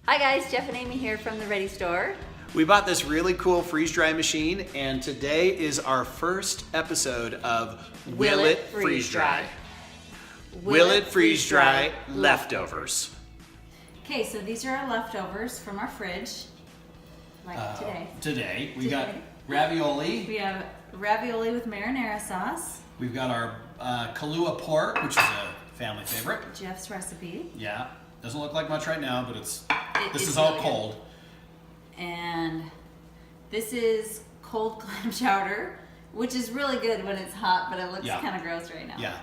Hi guys, Jeff and Amy here from the Ready Store. We bought this really cool freeze-dry machine, and today is our first episode of Will It Freeze Dry? Will It Freeze Dry leftovers? Okay, so these are our leftovers from our fridge, like today. Today we got ravioli. We have ravioli with marinara sauce. We've got our kalua pork, which is a family favorite. Jeff's recipe. Yeah, doesn't look like much right now, but this is it's all really cold. Good. And this is cold clam chowder, which is really good when it's hot, but it looks kind of gross right now. Yeah.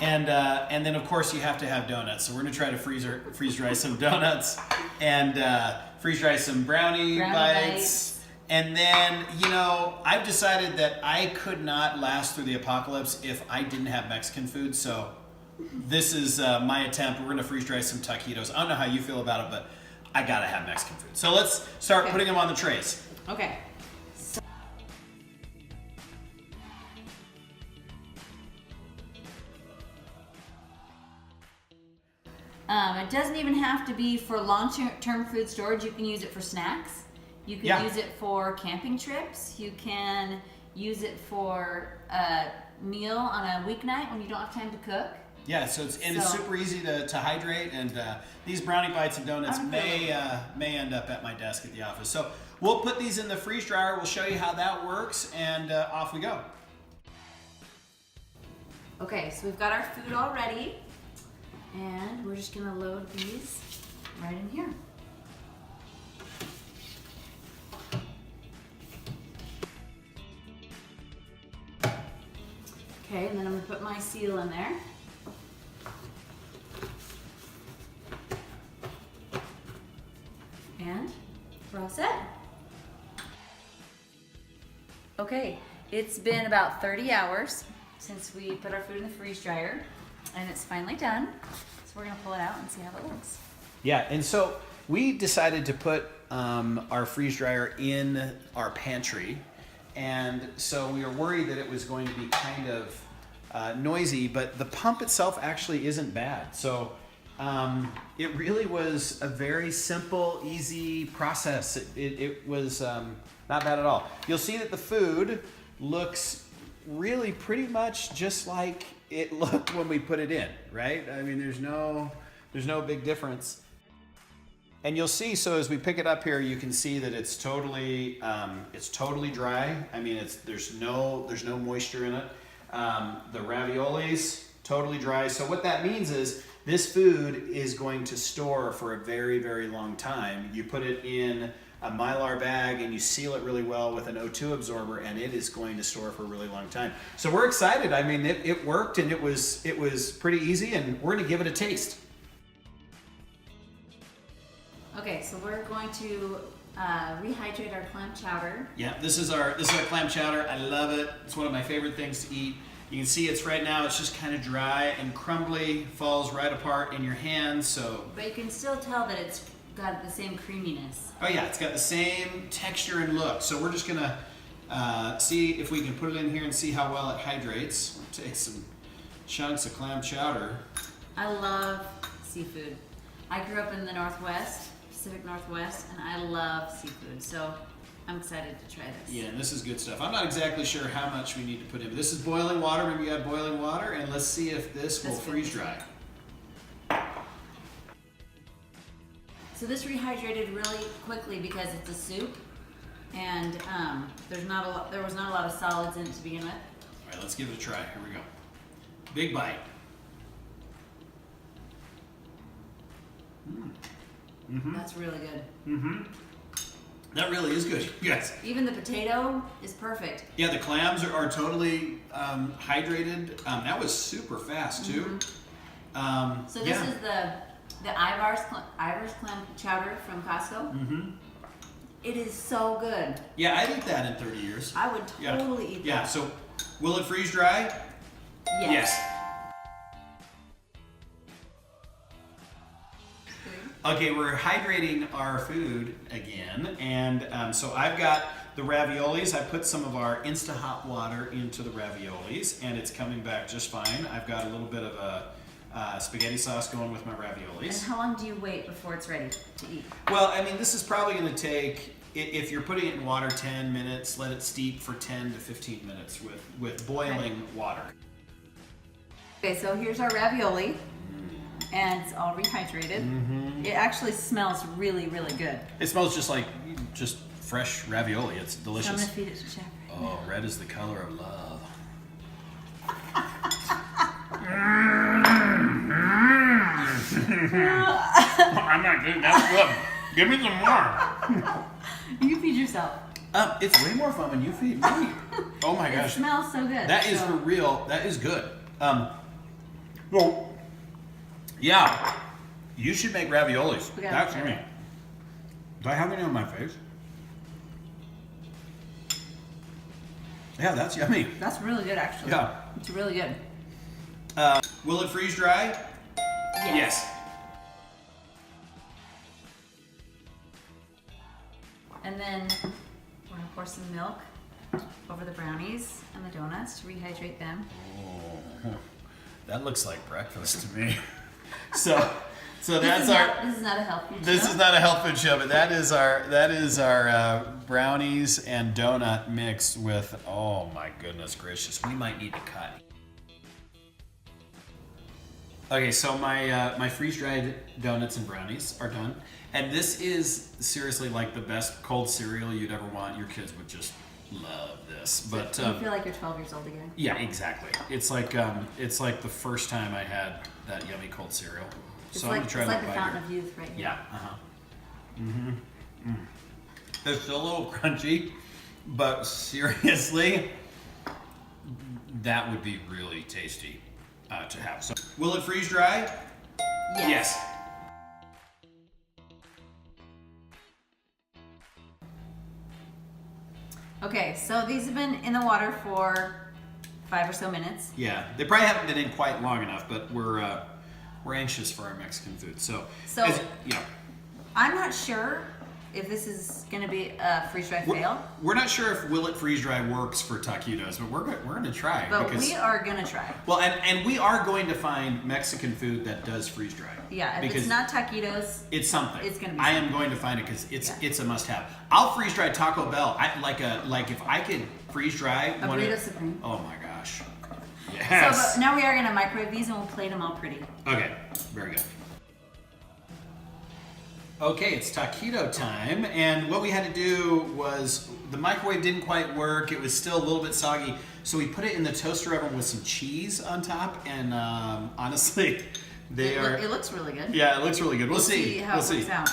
And then of course you have to have donuts. So we're gonna try to freeze dry some donuts and freeze dry some brownie bites. And then, I've decided that I could not last through the apocalypse if I didn't have Mexican food. So this is my attempt. We're gonna freeze dry some taquitos. I don't know how you feel about it, but I gotta have Mexican food. So let's start putting them on the trays. Okay. It doesn't even have to be for long-term food storage. You can use it for snacks. You can use it for camping trips. You can use it for a meal on a weeknight when you don't have time to cook. Yeah, so it's super easy to hydrate, and these brownie bites and donuts may end up at my desk at the office. So we'll put these in the freeze dryer. We'll show you how that works, and off we go. Okay, so we've got our food all ready. And we're just gonna load these right in here. Okay, and then I'm gonna put my seal in there. And we're all set. Okay, it's been about 30 hours since we put our food in the freeze dryer. And it's finally done, so we're gonna pull it out and see how it looks. Yeah, and so we decided to put our freeze dryer in our pantry, and so we were worried that it was going to be kind of noisy, but the pump itself actually isn't bad. So it really was a very simple, easy process. It was not bad at all. You'll see that the food looks really pretty much just like it looked when we put it in, right? I mean, there's no big difference. And you'll see, so as we pick it up here, you can see that it's totally dry. I mean, there's no moisture in it. The raviolis, totally dry. So what that means is this food is going to store for a very, very long time. You put it in a Mylar bag and you seal it really well with an O2 absorber, and it is going to store for a really long time. So we're excited. I mean, it worked, and it was pretty easy, and we're gonna give it a taste. Okay, so we're going to rehydrate our clam chowder. Yeah, this is our clam chowder. I love it. It's one of my favorite things to eat. You can see it's right now, it's just kind of dry and crumbly, falls right apart in your hands. So, but you can still tell that it's got the same creaminess. Oh yeah, it's got the same texture and look. So we're just gonna see if we can put it in here and see how well it hydrates. Take some chunks of clam chowder. I love seafood. I grew up in the Northwest, Pacific Northwest, and I love seafood. So I'm excited to try this. Yeah, and this is good stuff. I'm not exactly sure how much we need to put in. But this is boiling water. Maybe you have boiling water, and let's see if this will freeze dry. So this rehydrated really quickly because it's a soup, and there was not a lot of solids in it to begin with. All right, let's give it a try. Here we go. Big bite. Mm-hmm. That's really good. Mm-hmm. That really is good, yes. Even the potato is perfect. Yeah, the clams are totally hydrated. That was super fast too. Mm-hmm. So this is the Ivar's clam chowder from Costco. Mm-hmm. It is so good. Yeah, I'd eat that in 30 years. I would totally eat that. Yeah, so will it freeze dry? Yes. Okay, we're hydrating our food again, and so I've got the raviolis. I put some of our Insta hot water into the raviolis, and it's coming back just fine. I've got a little bit of spaghetti sauce going with my raviolis. And how long do you wait before it's ready to eat? Well, I mean, this is probably going to take, if you're putting it in water, 10 minutes. Let it steep for 10 to 15 minutes with boiling water. Okay, so here's our ravioli, and it's all rehydrated. It actually smells really, really good. It smells just like fresh ravioli. It's So I'm delicious. gonna feed it to Jeff. Oh, red is the color of love. I'm not good. That's good. Give me some more. You feed yourself. It's way more fun when you feed me. Oh my gosh. It smells so good. That is for real. That is good. Well, yeah. You should make raviolis. That's me. Do I have any on my face? Yeah, that's yummy. That's really good, actually. Yeah. It's really good. Will it freeze dry? Yes. And then we're gonna pour some milk over the brownies and the donuts to rehydrate them. Oh, that looks like breakfast to me. So that's This is not a health food show. This is not a health food show, but that is our brownies and donut mix with. Oh my goodness gracious, we might need to cut. Okay, so my freeze dried donuts and brownies are done, and this is seriously like the best cold cereal you'd ever want. Your kids would just love this. But you feel like you're 12 years old again. yeah, exactly. It's like the first time I had that yummy cold cereal. It's So like, I'm gonna try it's to like the fountain of youth right here. Yeah. It's a little crunchy, but seriously, that would be really tasty to have. So, will it freeze dry? Yes. Okay, so these have been in the water for 5 or so minutes. Yeah, they probably haven't been in quite long enough, but we're anxious for our Mexican food. So yeah. I'm not sure if this is going to be a freeze dry fail. We're not sure if will it freeze dry works for taquitos, but we're going to try. But we are going to try. Well, and we are going to find Mexican food that does freeze dry. Yeah, if it's not taquitos, it's something. It's going to be. I am going to find it because it's a must have. I'll freeze dry Taco Bell. Like if I could freeze dry a burrito supreme. Oh my gosh. Yes. So but now we are going to microwave these and we'll plate them all pretty. Okay, very good. Okay, it's taquito time, and what we had to do was the microwave didn't quite work. It was still a little bit soggy, so we put it in the toaster oven with some cheese on top, and honestly, It looks really good. Yeah, it looks really good. We'll see. How it works out.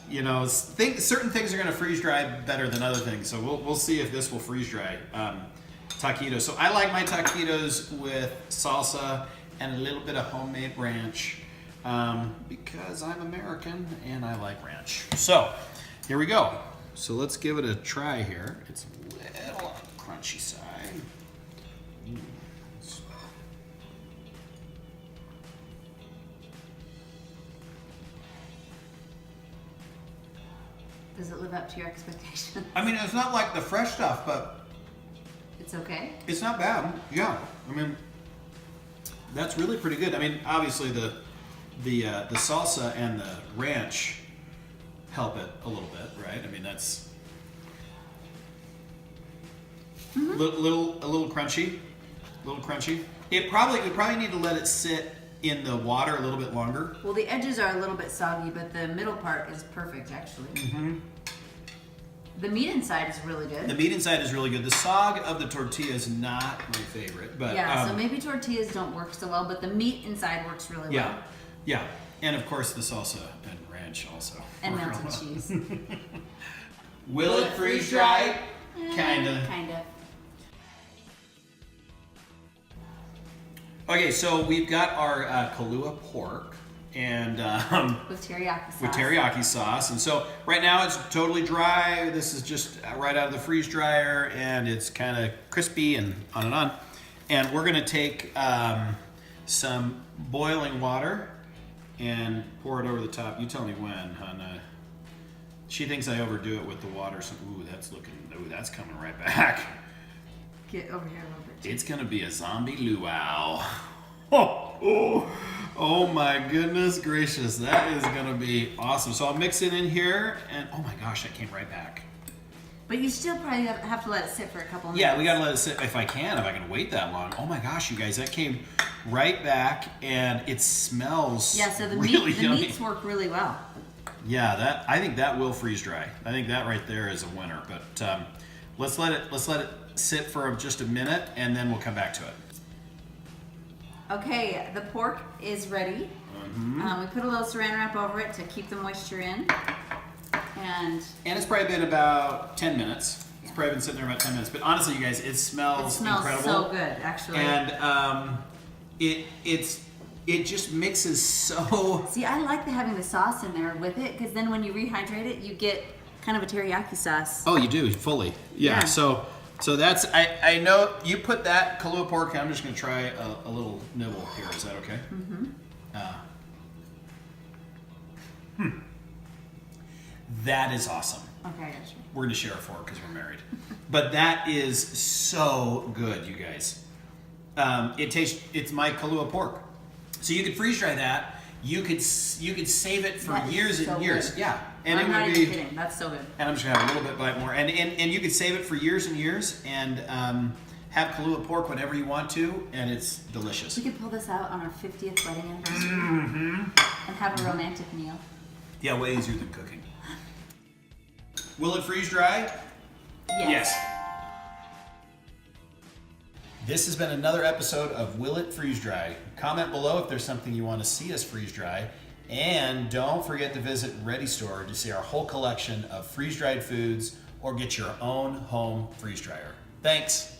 You know, certain things are going to freeze dry better than other things, so we'll see if this will freeze dry. Taquitos. So I like my taquitos with salsa and a little bit of homemade ranch. Because I'm American and I like ranch. So, here we go. So let's give it a try here. It's a little on the crunchy side. Does it live up to your expectations? I mean, it's not like the fresh stuff, but It's okay. it's not bad. Yeah, I mean, that's really pretty good. I mean, obviously the salsa and the ranch help it a little bit, right? I mean, that's a little crunchy, We probably need to let it sit in the water a little bit longer. Well, the edges are a little bit soggy, but the middle part is perfect, actually. The meat inside is really good. The meat inside is really good. The sog of the tortilla is not my favorite, but yeah. So maybe tortillas don't work so well, but the meat inside works really well. Yeah, and of course the salsa and ranch also. And melted cheese. Will it freeze dry? Kinda. Okay, so we've got our kalua pork and with teriyaki sauce. With teriyaki sauce, and so right now it's totally dry. This is just right out of the freeze dryer, and it's kind of crispy and on and on. And we're gonna take some boiling water and pour it over the top. You tell me when, hon. She thinks I overdo it with the water. So, that's coming right back. Get over here a little bit. It's gonna be a zombie luau. Oh, Oh my goodness gracious, that is gonna be awesome. So I'll mix it in here, and oh my gosh, that came right back. But you still probably have to let it sit for a couple of minutes. Yeah, we gotta let it sit if I can wait that long. Oh my gosh, you guys, that came right back, and it smells So the really yummy. meats work really well. Yeah, I think that will freeze dry. I think that right there is a winner. But let's let it sit for just a minute, and then we'll come back to it. Okay, the pork is ready. We put a little saran wrap over it to keep the moisture in. And it's probably been about 10 minutes. It's probably been sitting there about 10 minutes. But honestly, you guys, it smells incredible. So good, actually. And it just mixes so. See, I like having the sauce in there with it, because then when you rehydrate it, you get kind of a teriyaki sauce. Oh, you do fully. Yeah. So that's I know you put that kalua pork. I'm just gonna try a little nibble here. Is that okay? That is awesome. Okay, gotcha. We're gonna share a fork because we're married. But that is so good, you guys. It's my kalua pork. So you could freeze dry that. You could save it for years and years. Good. Yeah, and I'm it not would even be. kidding. That's so good. And I'm just gonna have a little bit bite more, and you could save it for years and years, and have kalua pork whenever you want to, and it's delicious. We could pull this out on our 50th wedding anniversary and have a romantic meal. Yeah, way easier than cooking. Will it freeze dry? Yes. This has been another episode of Will It Freeze Dry. Comment below if there's something you want to see us freeze dry. And don't forget to visit Ready Store to see our whole collection of freeze-dried foods or get your own home freeze dryer. Thanks.